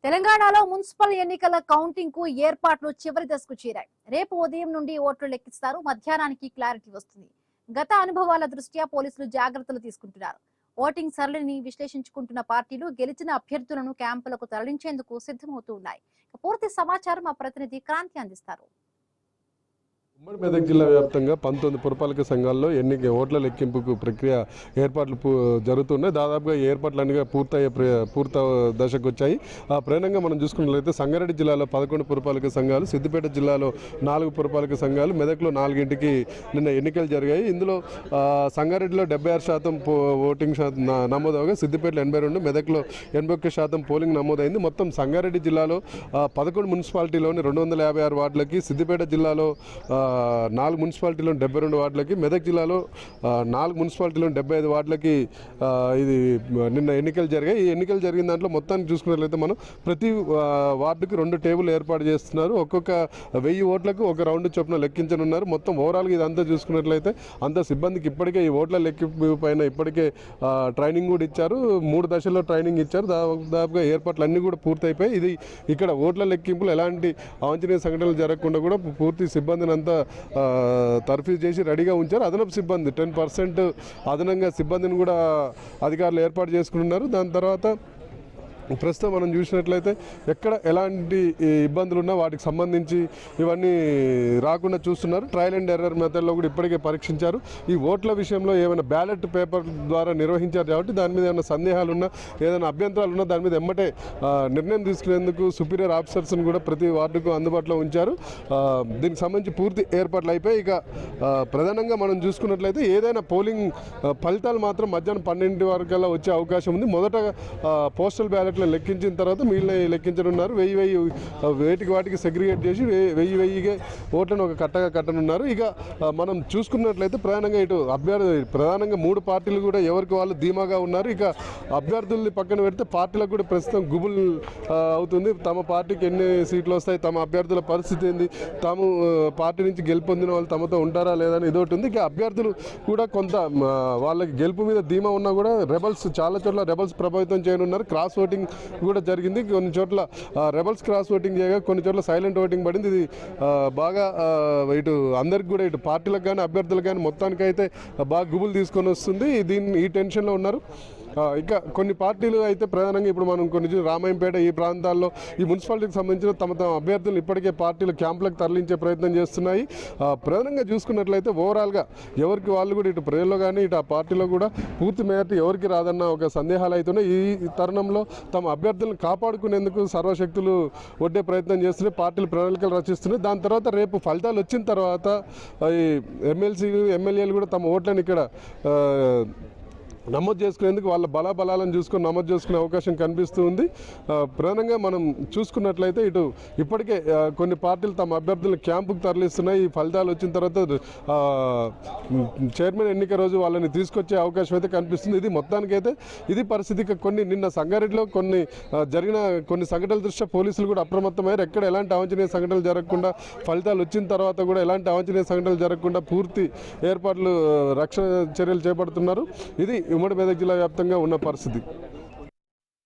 తెలంగాణలో మున్సిపల్ ఎన్నికల కౌంటింగ్ కు ఏర్పాట్లు చివరి దశకు చేరాయి. రేపు ఉదయం నుండి ఓట్లు లెక్కిస్తారు. మధ్యాహ్నానికి క్లారిటీ వస్తుంది. గత అనుభవాల దృష్ట్యా పోలీసులు జాగ్రత్తలు తీసుకుంటున్నారు. ఓటింగ్ సరళిని విశ్లేషించుకుంటున్న పార్టీలు గెలిచిన అభ్యర్థులను క్యాంపులకు తరలించేందుకు సిద్ధమవుతూ ఉన్నాయి. పూర్తి సమాచారం మా ప్రతినిధి క్రాంతి అందిస్తారు. ఉమ్మడి మెదక్ జిల్లా వ్యాప్తంగా 19 పురపాలక సంఘాల్లో ఓట్ల లెక్కింపుకు ప్రక్రియ ఏర్పాట్లు జరుగుతున్నాయి. దాదాపుగా ఏర్పాట్లన్నీ పూర్త దశకు వచ్చాయి. ప్రధానంగా మనం చూసుకున్నట్లయితే సంగారెడ్డి జిల్లాలో 11 పురపాలక సంఘాలు, సిద్దిపేట జిల్లాలో 4 పురపాలక సంఘాలు, మెదక్లో 4ంటికి నిన్న ఎన్నికలు జరిగాయి. ఇందులో సంగారెడ్డిలో 76% ఓటింగ్ నమోదవగా సిద్దిపేటలో 82, మెదక్లో 81% పోలింగ్ నమోదైంది. మొత్తం సంగారెడ్డి జిల్లాలో 11 మున్సిపాలిటీలోని 256 వార్డులకి, సిద్దిపేట జిల్లాలో 4 మున్సిపాలిటీలో 72 వార్డులకి, మెదక్ జిల్లాలో 4 మున్సిపాలిటీలో 75 వార్డులకి ఇది నిన్న ఎన్నికలు జరిగాయి. ఈ ఎన్నికలు జరిగిన దాంట్లో మొత్తానికి చూసుకున్నట్లయితే మనం ప్రతి వార్డుకి 2 టేబుల్ ఏర్పాటు చేస్తున్నారు. ఒక్కొక్క 1000 ఓట్లకు ఒక రౌండ్ చొప్పున లెక్కించనున్నారు. మొత్తం ఓవరాల్గా ఇదంతా చూసుకున్నట్లయితే అంత సిబ్బందికి ఇప్పటికే ఈ ఓట్ల లెక్కింపు పైన ఇప్పటికే ట్రైనింగ్ కూడా ఇచ్చారు. 3 దశల్లో ట్రైనింగ్ ఇచ్చారు. దాదాపుగా ఏర్పాట్లు అన్నీ కూడా పూర్తయిపోయి ఇది ఇక్కడ ఓట్ల లెక్కింపులు ఎలాంటి అవాంఛనీయ సంఘటనలు జరగకుండా కూడా పూర్తి సిబ్బందిని అంతా తర్ఫీదు చేసి రెడీగా ఉంచారు. అదనపు సిబ్బంది 10% అదనంగా సిబ్బందిని కూడా అధికారులు ఏర్పాటు చేసుకుంటున్నారు. దాని తర్వాత ప్రస్తుతం మనం చూసినట్లయితే ఎక్కడ ఎలాంటి ఇబ్బందులు ఉన్నా వాటికి సంబంధించి ఇవన్నీ రాకుండా చూస్తున్నారు. ట్రయల్ అండ్ ఎర్రర్ మెథడ్లో కూడా ఇప్పటికే పరీక్షించారు. ఈ ఓట్ల విషయంలో ఏమైనా బ్యాలెట్ పేపర్ ద్వారా నిర్వహించారు కాబట్టి దాని మీద ఏమైనా సందేహాలు ఉన్నా, ఏదైనా అభ్యంతరాలు ఉన్నా దాని మీద ఎమ్మటే నిర్ణయం తీసుకునేందుకు సుపీరియర్ ఆఫీసర్స్ని కూడా ప్రతి వార్డుకు అందుబాటులో ఉంచారు. దీనికి సంబంధించి పూర్తి ఏర్పాట్లు అయిపోయి ఇక ప్రధానంగా మనం చూసుకున్నట్లయితే ఏదైనా పోలింగ్ ఫలితాలు మాత్రం మధ్యాహ్నం 12 వరకల్లా వచ్చే అవకాశం ఉంది. మొదట పోస్టల్ బ్యాలెట్ లెక్కించిన తర్వాత మిగిలిన లెక్కించనున్నారు. 1000 వాటికి సెగ్రిగేట్ చేసి 1000 ఓట్లను ఒక కట్టగా కట్టనున్నారు. ఇక మనం చూసుకున్నట్లయితే ప్రధానంగా ఇటు ప్రధానంగా 3 పార్టీలు కూడా ఎవరికి వాళ్ళు ధీమాగా ఉన్నారు. ఇక అభ్యర్థుల్ని పక్కన పెడితే పార్టీలకు కూడా ప్రస్తుతం గుబుల్ అవుతుంది. తమ పార్టీకి ఎన్ని సీట్లు వస్తాయి, తమ అభ్యర్థుల పరిస్థితి ఏంది, తాము పార్టీ నుంచి గెలుపొందిన వాళ్ళు తమతో ఉంటారా లేదా అని ఇదొకటి ఉంది. ఇక అభ్యర్థులు కూడా కొంత వాళ్ళకి గెలుపు మీద ధీమా ఉన్నా కూడా చాలా చోట్ల రెబల్స్ ప్రభావితం చేయనున్నారు. క్రాస్ ఓటింగ్ కూడా జరిగింది. కొన్ని చోట్ల రెబల్స్ క్రాస్ ఓటింగ్ చేయగా కొన్ని చోట్ల సైలెంట్ ఓటింగ్ పడింది. ఇది బాగా ఇటు అందరికి కూడా ఇటు పార్టీలకు కానీ అభ్యర్థులకు కానీ మొత్తానికైతే బాగా గుబులు తీసుకొని వస్తుంది. ఈ టెన్షన్లో ఉన్నారు. ఇక కొన్ని పార్టీలు అయితే ప్రధానంగా ఇప్పుడు మనం కొన్ని రామాయంపేట ఈ ప్రాంతాల్లో ఈ మున్సిపాలిటీకి సంబంధించిన తమ అభ్యర్థులను ఇప్పటికే పార్టీలు క్యాంపులకు తరలించే ప్రయత్నం చేస్తున్నాయి. ప్రధానంగా చూసుకున్నట్లయితే ఓవరాల్గా ఎవరికి వాళ్ళు కూడా ఇటు ప్రజల్లో కానీ ఇటు ఆ పార్టీలో కూడా పూర్తి మేరటి ఎవరికి రాదన్న ఒక సందేహాలు అవుతున్నాయి. ఈ తరుణంలో తమ అభ్యర్థులను కాపాడుకునేందుకు సర్వశక్తులు ఒడ్డే ప్రయత్నం చేస్తున్నాయి. పార్టీలు ప్రణాళికలు రచిస్తున్నాయి. దాని తర్వాత రేపు ఫలితాలు వచ్చిన తర్వాత ఈ ఎమ్మెల్యేలు కూడా తమ ఓట్లను ఇక్కడ నమోదు చేసుకునేందుకు వాళ్ళ బలాలను చూసుకొని నమోదు చేసుకునే అవకాశం కనిపిస్తూ ఉంది. ప్రధానంగా మనం చూసుకున్నట్లయితే ఇటు ఇప్పటికే కొన్ని పార్టీలు తమ అభ్యర్థులను క్యాంపుకు తరలిస్తున్నాయి. ఈ ఫలితాలు వచ్చిన తర్వాత చైర్మన్ ఎన్నిక రోజు వాళ్ళని తీసుకొచ్చే అవకాశం అయితే కనిపిస్తుంది. ఇది మొత్తానికైతే ఇది పరిస్థితి. నిన్న సంగారెడ్డిలో జరిగిన కొన్ని సంఘటనల దృష్ట్యా పోలీసులు కూడా అప్రమత్తమయ్యారు. ఎక్కడ ఎలాంటి అవాంఛనీయ సంఘటనలు జరగకుండా, ఫలితాలు వచ్చిన తర్వాత కూడా ఎలాంటి అవాంఛనీయ సంఘటనలు జరగకుండా పూర్తి ఏర్పాట్లు రక్షణ చర్యలు చేపడుతున్నారు. ఇది ఉమ్మడి మెదక్ జిల్లా వ్యాప్తంగా ఉన్న పరిస్థితి.